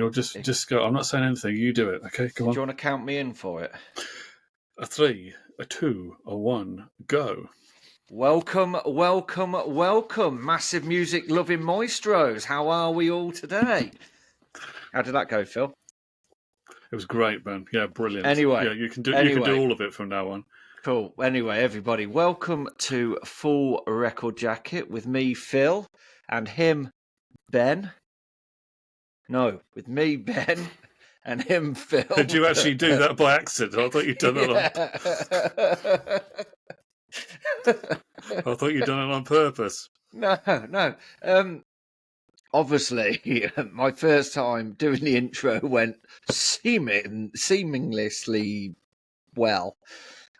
You'll just go. I'm not saying anything. You do it. Okay, come on. Do you want to count me in for it? A 3, a 2, a 1, go. Welcome, welcome, welcome, massive music-loving maestros. How are we all today? How did that go, Phil? It was great, Ben. Yeah, brilliant. Anyway, yeah, you can do all of it from now on. Cool. Anyway, everybody, welcome to Full Record Jacket with me, Phil, and him, Ben. No, with me, Ben, and him, Phil. Did you actually do that by accident? I thought you'd done it I thought you'd done it on purpose. No. Obviously, my first time doing the intro went seamlessly well.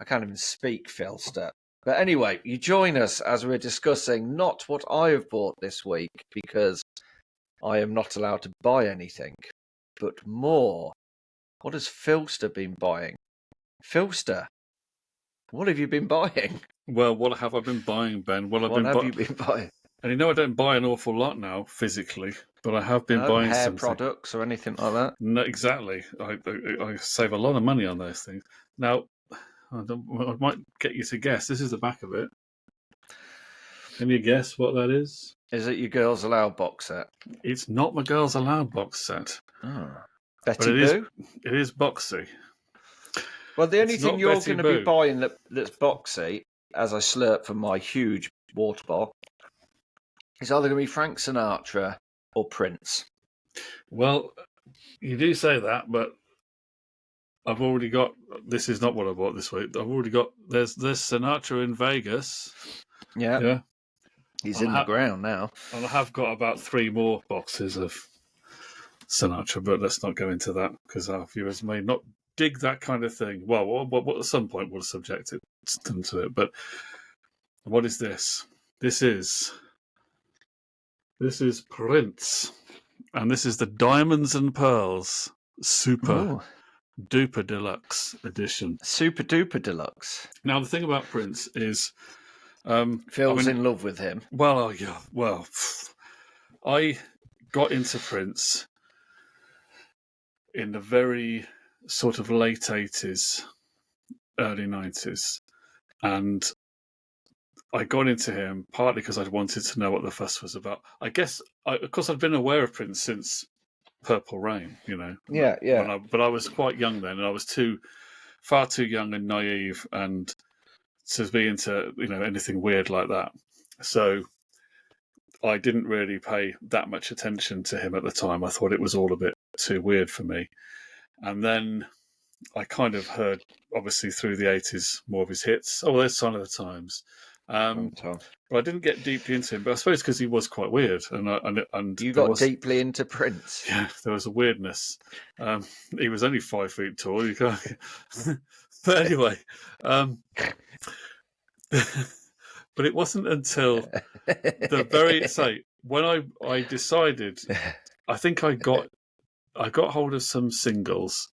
I can't even speak, Philster. But anyway, you join us as we're discussing not what I have bought this week, because I am not allowed to buy anything, but more. What has Philster been buying? Philster, what have you been buying? Well, what have I been buying, Ben? Well, What have you been buying? And you know I don't buy an awful lot now, physically, but I have been buying hair something. products or anything like that? No, exactly. I save a lot of money on those things. Now, I might get you to guess. This is the back of it. Can you guess what that is? Is it your Girls Aloud box set? It's not my Girls Aloud box set. Oh. Betty Boo? It is boxy. Well, the only thing you're going to be buying that's boxy, as I slurp from my huge water bottle, is either going to be Frank Sinatra or Prince. Well, you do say that, but I've already got. This is not what I bought this week. I've already got. There's Sinatra in Vegas. Yeah. He's in the ground now. And I have got about 3 more boxes of Sinatra, but let's not go into that because our viewers may not dig that kind of thing. Well, at some point we'll subject them to it. But what is this? This is Prince, and this is the Diamonds and Pearls Super Duper Deluxe edition. Super Duper Deluxe. Now the thing about Prince is, Phil's in love with him. Well, yeah. Well, I got into Prince in the very sort of late 80s, early 90s, and I got into him partly because I wanted to know what the fuss was about. I guess, of course, I'd been aware of Prince since Purple Rain, you know. Yeah. But I was quite young then, and I was far too young and naive and to be into, anything weird like that. So I didn't really pay that much attention to him at the time. I thought it was all a bit too weird for me. And then I kind of heard, obviously, through the 80s, more of his hits. Oh, there's Sign of the Times. But I didn't get deeply into him. But I suppose because he was quite weird. And you got deeply into Prince. Yeah, there was a weirdness. He was only 5 feet tall. You can't... But anyway... but it wasn't until when I decided, I think I got hold of some singles,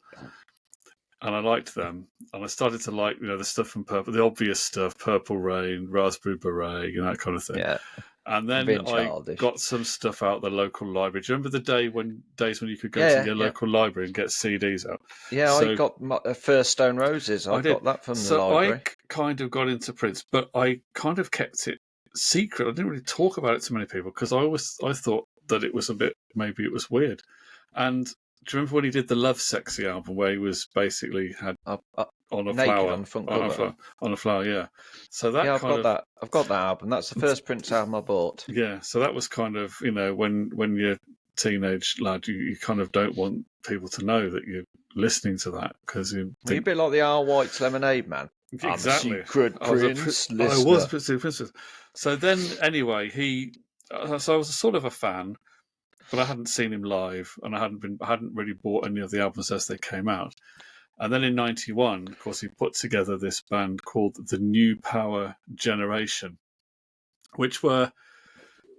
and I liked them, and I started to like the stuff from Purple, the obvious stuff, Purple Rain, Raspberry Beret, that kind of thing. Yeah. And then I got some stuff out of the local library. Do you remember the days when you could go to your local library and get CDs out? Yeah, I got my first Stone Roses. I got that from the library. I kind of got into Prince, but I kind of kept it secret. I didn't really talk about it to many people because I thought that it was maybe it was weird. And do you remember when he did the Love Sexy album where he was basically had on a flower, yeah. So that I've got that album. That's the first Prince album I bought. Yeah, so that was kind of when you're a teenage lad, you kind of don't want people to know that you're listening to that because you're a bit like the R. White's Lemonade Man. Exactly. I'm a secret Prince. I was a secret Prince. So then, anyway, so I was sort of a fan, but I hadn't seen him live, and I hadn't really bought any of the albums as they came out. And then in '91, of course, he put together this band called the New Power Generation, which were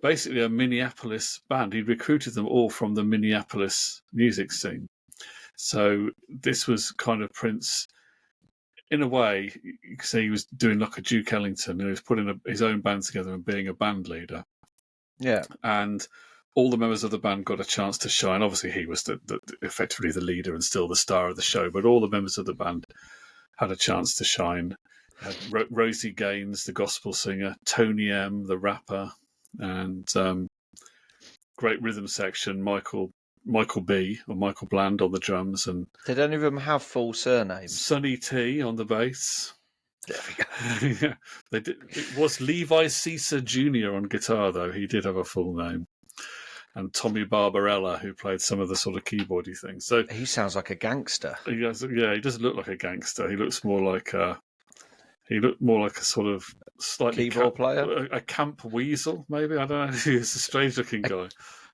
basically a Minneapolis band. He'd recruited them all from the Minneapolis music scene. So this was kind of Prince, in a way, you could say he was doing like a Duke Ellington, and he was putting his own band together and being a band leader. Yeah. And all the members of the band got a chance to shine. Obviously, he was effectively the leader and still the star of the show, but all the members of the band had a chance to shine. Had Rosie Gaines, the gospel singer, Tony M, the rapper, and great rhythm section, Michael B or Michael Bland on the drums, and Did any of them have full surnames? Sonny T on the bass. There we go. Yeah, they did. It was Levi Caesar Jr. on guitar, though. He did have a full name. And Tommy Barbarella, who played some of the sort of keyboardy things. So He sounds like a gangster. he doesn't look like a gangster. He looks more like a sort of slightly Keyboard player? a camp weasel, maybe. I don't know. He's a strange-looking guy.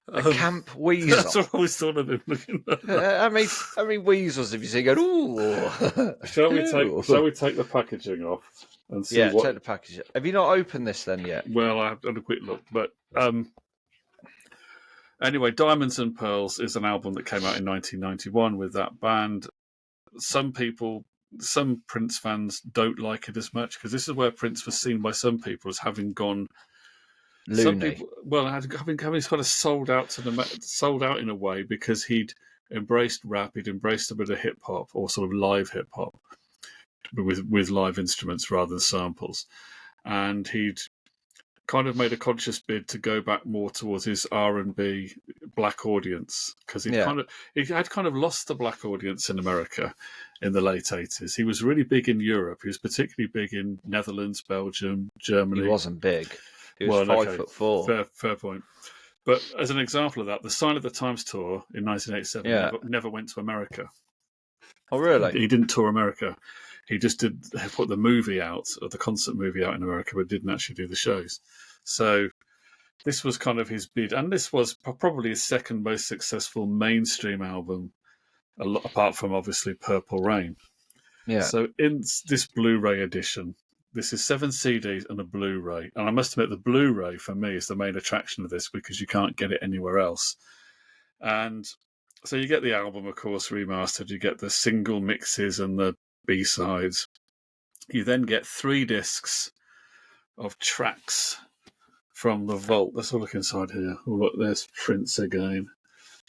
A camp weasel. That's what I always thought of him looking like. How many weasels have you seen going, ooh? Shall we take the packaging off and see take the package. Have you not opened this then yet? Well, I have done a quick look, but anyway, Diamonds and Pearls is an album that came out in 1991 with that band. Some Prince fans don't like it as much because this is where Prince was seen by some people as having gone loony. Some people, having sort of sold out in a way because he'd embraced rap, he'd embraced a bit of hip hop or sort of live hip hop with live instruments rather than samples, and he'd kind of made a conscious bid to go back more towards his R&B black audience because he had kind of lost the black audience in America in the late 80s. He was really big in Europe. He was particularly big in Netherlands, Belgium, Germany. He wasn't big. He was 5'4". Fair point. But as an example of that, the Sign of the Times tour in 1987 never went to America. Oh, really? He didn't tour America. He just put the movie out, or the concert movie out in America, but didn't actually do the shows. So this was kind of his bid. And this was probably his second most successful mainstream album, apart from, obviously, Purple Rain. Yeah. So in this Blu-ray edition, this is 7 CDs and a Blu-ray. And I must admit, the Blu-ray, for me, is the main attraction of this because you can't get it anywhere else. And so you get the album, of course, remastered. You get the single mixes and the B-sides. You then get 3 discs of tracks from the vault. Let's have a look inside here. Oh, look, there's Prince again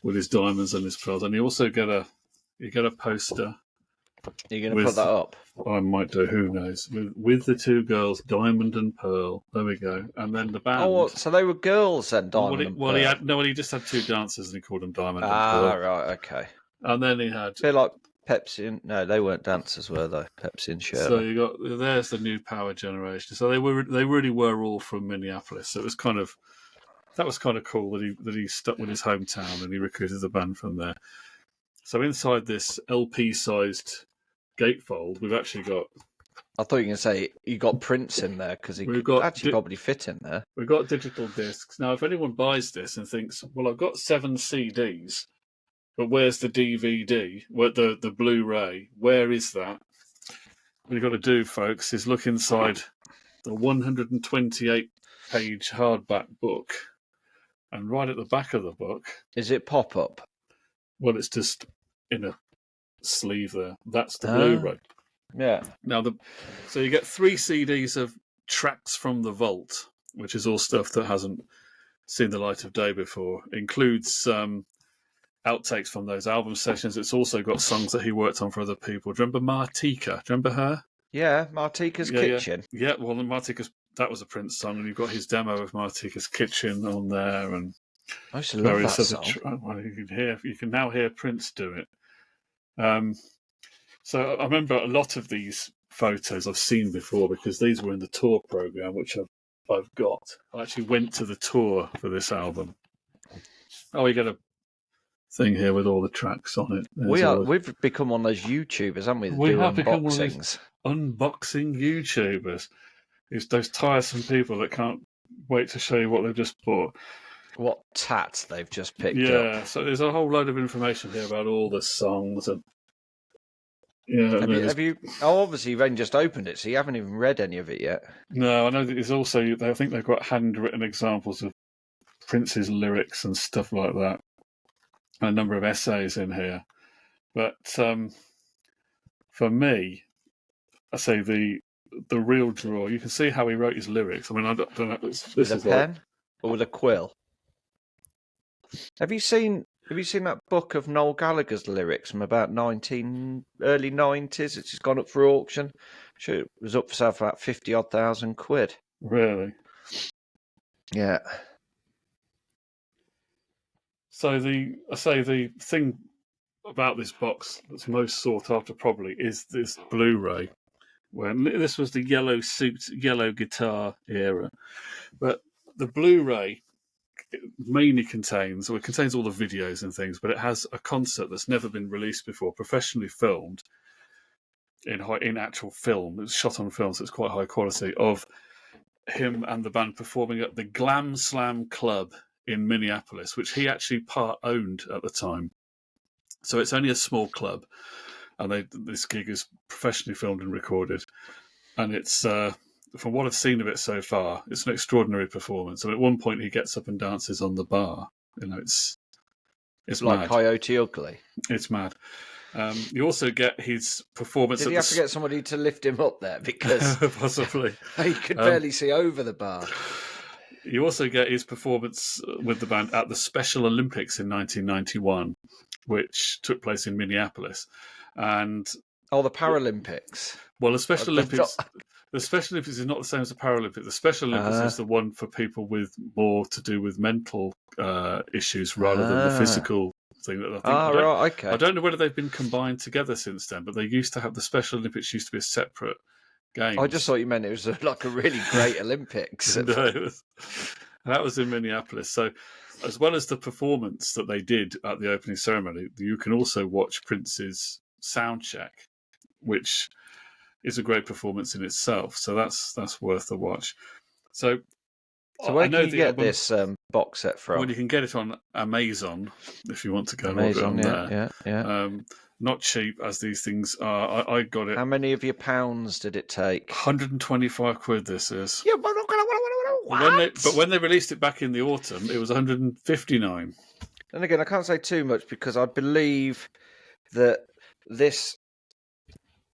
with his diamonds and his pearls. And you also get a poster. You're going to put that up? I might do, who knows. With the 2 girls, Diamond and Pearl. There we go. And then the band. Oh, so they were girls then, Diamond and Pearl? He just had 2 dancers and he called them Diamond and Pearl. Ah, right, okay. And then he had... They're like Pepsi and... No, they weren't dancers, were they? Pepsi and Shirley. So there's the new power generation. So they really were all from Minneapolis. So it was kind of... That was kind of cool that he stuck with his hometown and he recruited the band from there. So inside this LP-sized gatefold, we've actually got... I thought you were going to say you got Prince in there because he could actually probably fit in there. We've got digital discs. Now, if anyone buys this and thinks, well, I've got 7 CDs, but where's the DVD? Where the Blu-ray? Where is that? What you've got to do, folks, is look inside the 128-page hardback book, and right at the back of the book... Is it pop-up? Well, it's just in a sleeve there. That's the Blu-ray. Yeah. Now, so you get 3 CDs of tracks from the vault, which is all stuff that hasn't seen the light of day before. Includes outtakes from those album sessions. It's also got songs that he worked on for other people. Do you remember Martika? Do you remember her? Yeah, Martika's Kitchen. Yeah, well, that was a Prince song, and you've got his demo of Martika's Kitchen on there, and I used to love that song. Well, you can now hear Prince do it. So I remember a lot of these photos I've seen before because these were in the tour program, which I've got. I actually went to the tour for this album. Oh, you get a thing here with all the tracks on it. We've become one of those YouTubers, haven't we? We have become one of these unboxing YouTubers. It's those tiresome people that can't wait to show you what they've just bought. What tat they've just picked up. Yeah, so there's a whole load of information here about all the songs and have you? Oh, obviously you've only just opened it, so you haven't even read any of it yet. No, I know that there's also. I think they've got handwritten examples of Prince's lyrics and stuff like that, and a number of essays in here. But for me, I say the real draw. You can see how he wrote his lyrics. I mean, I don't know. With a pen or with a quill? Have you seen that book of Noel Gallagher's lyrics from about early 90s? It's just gone up for auction. Sure, it was up for sale for about 50-odd thousand quid. Really? Yeah. So the thing about this box that's most sought after probably is this Blu-ray. When this was the yellow suit, yellow guitar era, but the Blu-ray mainly contains all the videos and things, but it has a concert that's never been released before, professionally filmed in actual film. It was shot on film, so it's quite high quality, of him and the band performing at the Glam Slam Club in Minneapolis, which he actually part owned at the time. So it's only a small club, and this gig is professionally filmed and recorded, and it's from what I've seen of it so far, it's an extraordinary performance. And at one point, he gets up and dances on the bar. You know, it's like mad. Coyote Ugly. It's mad. You also get his performance. Did he have to get somebody to lift him up there because possibly he could barely see over the bar? You also get his performance with the band at the Special Olympics in 1991, which took place in Minneapolis, and the Paralympics. Well, the Special Olympics. The Special Olympics is not the same as the Paralympics. The Special Olympics is the one for people with more to do with mental issues rather than the physical thing. That I think. I don't know whether they've been combined together since then, but they used to have the Special Olympics used to be a separate game. I just thought you meant it was like a really great Olympics. No, that was in Minneapolis. So, as well as the performance that they did at the opening ceremony, you can also watch Prince's sound check, which is a great performance in itself. So that's worth a watch. So where can you get this box set from? Well, you can get it on Amazon if you want to go and order it on there. Yeah. Not cheap as these things are. I got it. How many of your pounds did it take? 125 quid. This is. Yeah, but when they released it back in the autumn, it was 159. And again, I can't say too much because I believe that this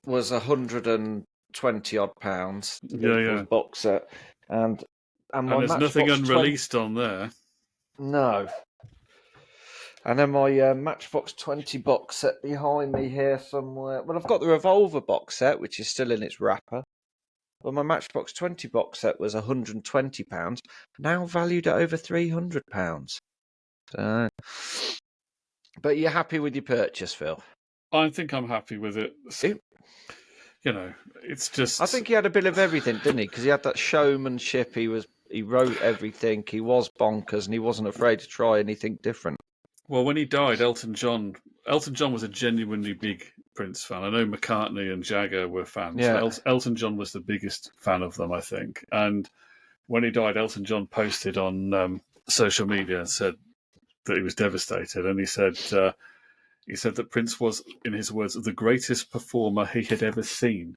was 120 odd pounds. Yeah. Box set, and there's nothing unreleased on there. No. And then my Matchbox 20 box set behind me here somewhere. Well, I've got the Revolver box set, which is still in its wrapper. Well, my Matchbox 20 box set was £120, now valued at over £300. But you're happy with your purchase, Phil? I think I'm happy with it. You know, it's just. I think he had a bit of everything, didn't he? Because he had that showmanship. He wrote everything. He was bonkers, and he wasn't afraid to try anything different. Well, when he died, Elton John was a genuinely big Prince fan. I know McCartney and Jagger were fans. Yeah. But Elton John was the biggest fan of them, I think. And when he died, Elton John posted on social media and said that he was devastated. And he said that Prince was, in his words, the greatest performer he had ever seen.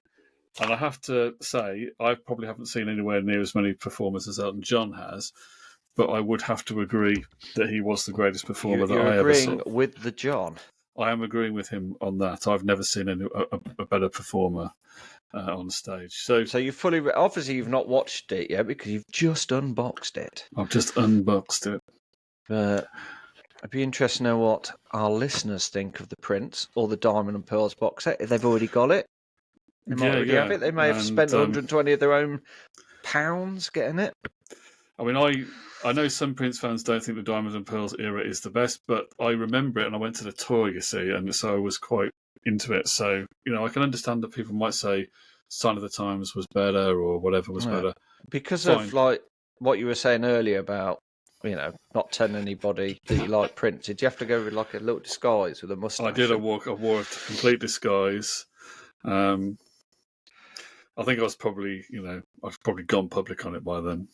And I have to say, I probably haven't seen anywhere near as many performers as Elton John has. But I would have to agree that he was the greatest performer that I ever saw. You're agreeing with the John? I am agreeing with him on that. I've never seen a better performer on stage. So you fully... Obviously, you've not watched it yet because you've just unboxed it. I've just unboxed it. But I'd be interested to know what our listeners think of the Prince or the Diamond and Pearls box set. If they've already got it, they might already have it. They may have spent 120 of their own pounds getting it. I mean, I know some Prince fans don't think the Diamonds and Pearls era is the best, but I remember it and I went to the tour, you see, and so I was quite into it. So, I can understand that people might say Sign of the Times was better or whatever was better. Because of, like, what you were saying earlier about, not telling anybody that you like Prince. Did you have to go with, like, a little disguise with a moustache? I did. I wore a complete disguise. I think I was probably, I've probably gone public on it by then.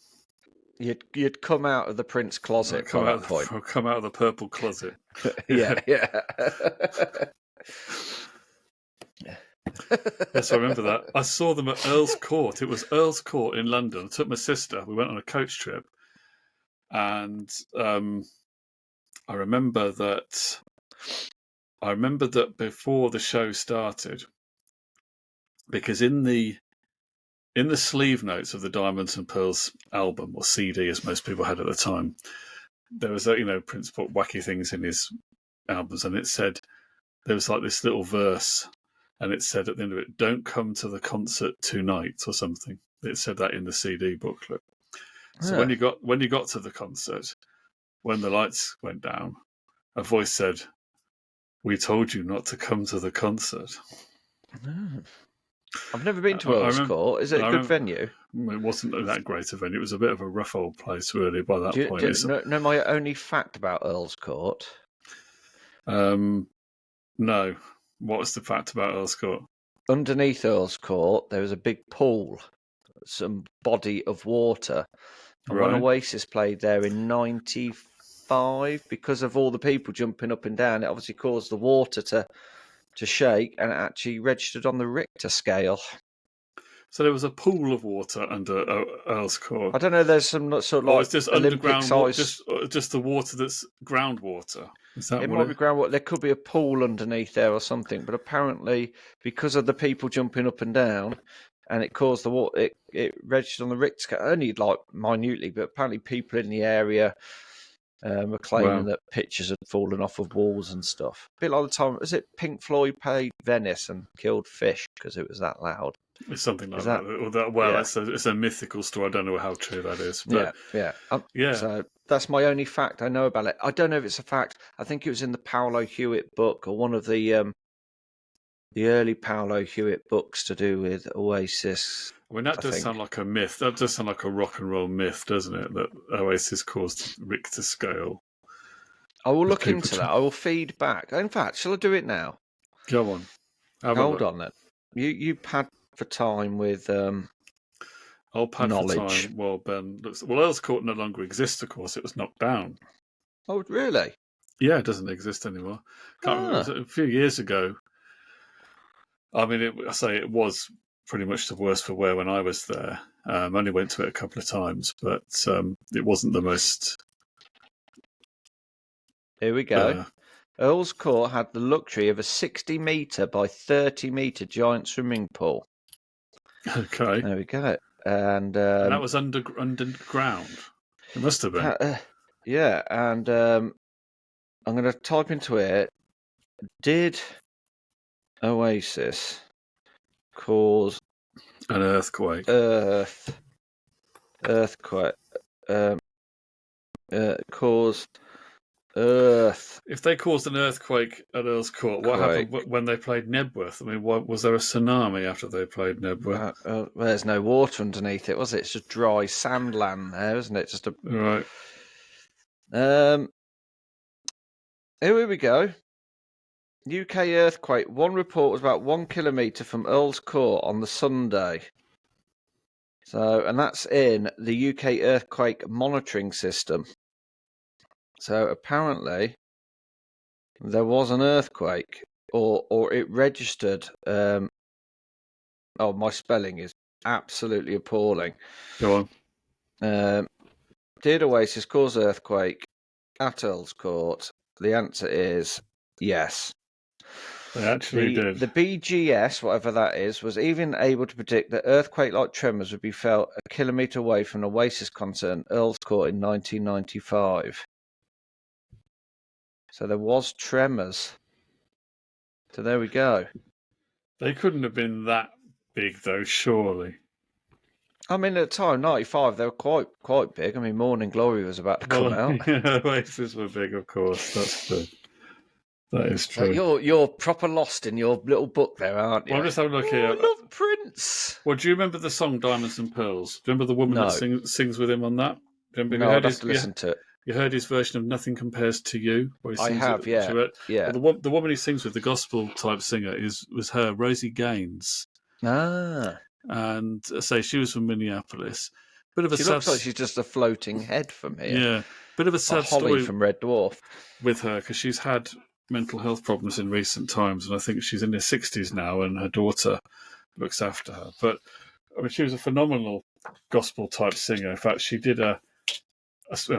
You'd come out of the Prince closet come out of the purple closet. Yeah. Yes, I remember that. I saw them at Earl's Court. It was Earl's Court in London. I took my sister. We went on a coach trip. And I remember that before the show started, because in the sleeve notes of the Diamonds and Pearls album, or CD as most people had at the time, there was Prince put wacky things in his albums, and it said there was like this little verse, and it said at the end of it, "Don't come to the concert tonight" or something. It said that in the CD booklet. So when you got to the concert, when the lights went down, a voice said, "We told you not to come to the concert." I've never been to Earl's Court. Is it a good venue? It wasn't that great a venue. It was a bit of a rough old place, really, by that point. Do you know my only fact about Earl's Court? No. What was the fact about Earl's Court? Underneath Earl's Court, there was a big pool, some body of water. And when Oasis played there in 95, because of all the people jumping up and down, it obviously caused the water to shake, and it actually registered on the Richter scale. So there was a pool of water under Earl's Court. I don't know. There's some sort of like it's just Olympic size, just the water that's groundwater. Is that it might be groundwater. There could be a pool underneath there or something. But apparently, because of the people jumping up and down, and it caused the water, it registered on the Richter scale, only like minutely. But apparently, people in the area were claiming that pictures had fallen off of walls and stuff. A bit like the time, was it Pink Floyd played Venice and killed fish because it was that loud? It's something like that. It's a mythical story. I don't know how true that is. But yeah. So that's my only fact I know about it. I don't know if it's a fact. I think it was in the Paolo Hewitt book, or one of the early Paolo Hewitt books to do with Oasis. I mean, that does sound like a myth. That does sound like a rock and roll myth, doesn't it? That Oasis caused Richter scale. I will look into that. I will feed back. In fact, shall I do it now? Go on. Hold on then. You pad for time with I'll pad knowledge. For time while Ben looks. Well, Earl's Court no longer exists, of course. It was knocked down. Oh, really? Yeah, it doesn't exist anymore. Can't remember. It was a few years ago. I mean, it was pretty much the worst for wear when I was there. I only went to it a couple of times, but it wasn't the most. Here we go. Earl's Court had the luxury of a 60-metre by 30-metre giant swimming pool. Okay. There we go. And that was underground. It must have been. Yeah, and I'm going to type into it, did Oasis cause an earthquake? Cause Earth. If they caused an earthquake at Earl's Court, what happened when they played Nebworth? I mean, was there a tsunami after they played Nebworth? Well, there's no water underneath it, was it? It's just dry sand land there, isn't it? Just a right. Here we go. UK earthquake. One report was about 1 kilometre from Earl's Court on the Sunday. So, and that's in the UK earthquake monitoring system. So apparently there was an earthquake, or it registered. Oh, my spelling is absolutely appalling. Go on. Did Oasis cause earthquake at Earl's Court? The answer is yes. They actually did. The BGS, whatever that is, was even able to predict that earthquake-like tremors would be felt a kilometre away from an Oasis concert in Earl's Court in 1995. So there was tremors. So there we go. They couldn't have been that big, though, surely. I mean, at the time, 95, they were quite big. I mean, Morning Glory was about to come out. Yeah, Oasis were big, of course. That's true. That is true. So you're proper lost in your little book there, aren't you? Well, I'm just having a look here. I love Prince. Well, do you remember the song Diamonds and Pearls? Do you remember the woman that sings with him on that? No, I'd have to listen to it. You heard his version of Nothing Compares to You? I have, yeah. Well, the woman he sings with, the gospel-type singer, was her, Rosie Gaines. Ah. And she was from Minneapolis. She looks like she's just a floating head from here. Yeah. Bit of a sad Holly story from Red Dwarf. With her, because she's had mental health problems in recent times, and I think she's in her 60s now, and her daughter looks after her. But I mean, she was a phenomenal gospel-type singer. In fact, she did of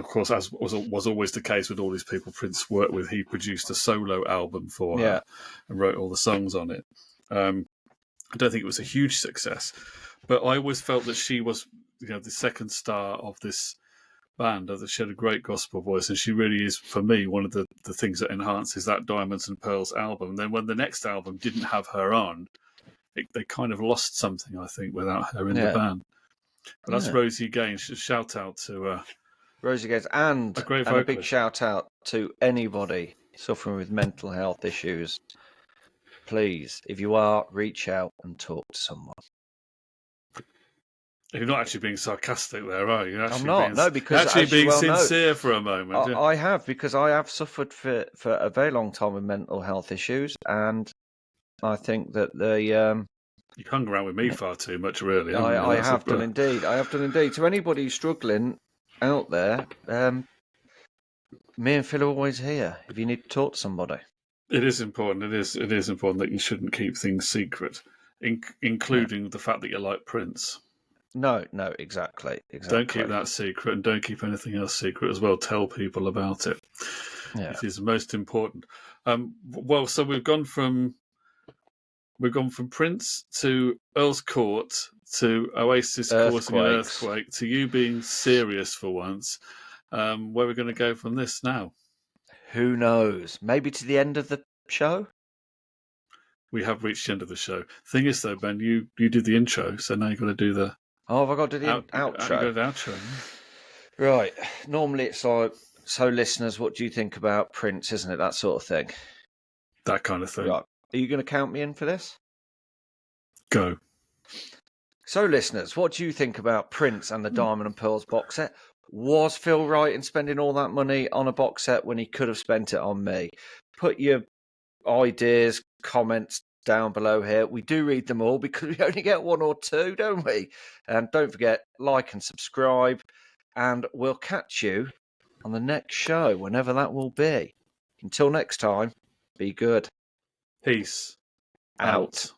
course, as was always the case with all these people Prince worked with, he produced a solo album for her and wrote all the songs on it. I don't think it was a huge success, but I always felt that she was, the second star of this band. She had a great gospel voice, and she really is, for me, one of the things that enhances that Diamonds and Pearls album. And then when the next album didn't have her on, they kind of lost something, I think, without her in the band. But that's Rosie Gaines. Shout out to Rosie Gaines, and a great a big vocalist. shout out to anybody suffering with mental health issues. Please, if you are, reach out and talk to someone. You're not actually being sarcastic there, are you? I'm not. No, because actually as you being well sincere for a moment. know, I have, because I have suffered for a very long time with mental health issues, and I think that You've hung around with me far too much, really. I have done indeed. I have done indeed. To anybody who's struggling out there, me and Phil are always here if you need to talk to somebody. It is important. It is important that you shouldn't keep things secret, including the fact that you like Prince. No, exactly. Don't keep that secret, and don't keep anything else secret as well. Tell people about it. Yeah. It is most important. Well, so we've gone from Prince to Earl's Court to Oasis causing an earthquake to you being serious for once. Where are we going to go from this now? Who knows? Maybe to the end of the show? We have reached the end of the show. Thing is, though, Ben, you did the intro, so now you've got to do the... Oh, have I got to do the outro? The outro. Right. Normally it's like, so listeners, what do you think about Prince, isn't it? That sort of thing. That kind of thing. Right. Are you going to count me in for this? Go. So listeners, what do you think about Prince and the Diamond and Pearls box set? Was Phil right in spending all that money on a box set when he could have spent it on me? Put your ideas, comments down below here. We do read them all because we only get one or two, don't we? And don't forget, like and subscribe. And we'll catch you on the next show, whenever that will be. Until next time, be good. Peace. Out.